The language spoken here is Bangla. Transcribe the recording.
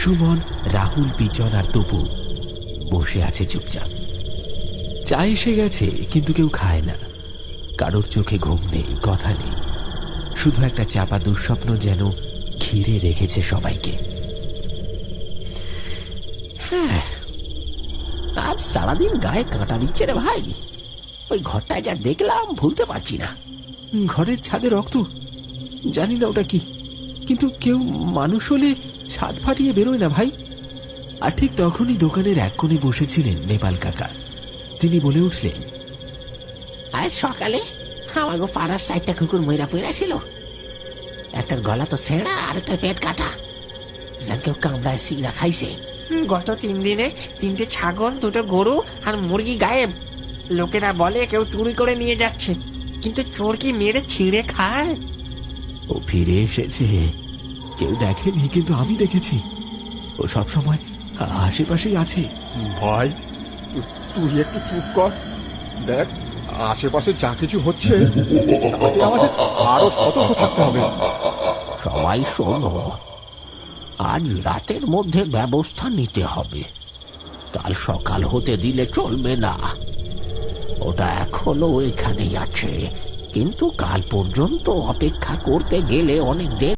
সুমন, রাহুল, বিজন আর তপু বসে আছে চুপচাপ। চা এসে গেছে, কিন্তু কেউ খায় না। কারোর চোখে ঘুম নেই, কথা নেই, শুধু একটা চাপা দুঃস্বপ্ন যেন ঘিরে রেখেছে সবাইকে। হ্যাঁ, আজ সারাদিন গায়ে কাঁটা দিচ্ছে রে ভাই। ওই ঘরটায় যা দেখলাম ভুলতে পারছি না। ঘরের ছাদে রক্ত, জানি না ওটা কি, কিন্তু কেউ মানুষ হলে ছাদ ফাটিয়ে বেরোয় না ভাই। আর ঠিক তখনই দোকানের এক কোণে বসেছিলেন নেপাল কাকা। তিনি বলে উঠলেন, আজ সকালে আমাকে পাড়ার সাইডটা কুকুর ময়রা পড়া ছিল। একটার গলা তো ছেঁড়া আর একটা পেট কাটা, যেন কেউ কামড়ায় সিংড়া খাইছে। গত 3 দিনে 3টে ছাগল, 2টো গরু আর মুরগি গায়েব। লোকেরা বলে কেউ চুরি করে নিয়ে যাচ্ছে, কিন্তু চোর কি মেরে ছিঁড়ে খায়? ও ফিরে এসেছে, কেউ দেখেনি, কিন্তু আমি দেখেছি। ও সব সময় আশেপাশেই আছে। ভাই, তুই একটু চুপ কর। দেখ, আশেপাশে যা কিছু হচ্ছে তাতে আমাদের আরো সতর্ক থাকতে হবে। সবাই শোনো, আজ রাতের মধ্যে ব্যবস্থা নিতে হবে। কাল সকাল হতে দিলে চলবে না। ওটা এখনো এখানেই আছে, কিন্তু কাল পর্যন্ত অপেক্ষা করতে গেলে অনেক দেরি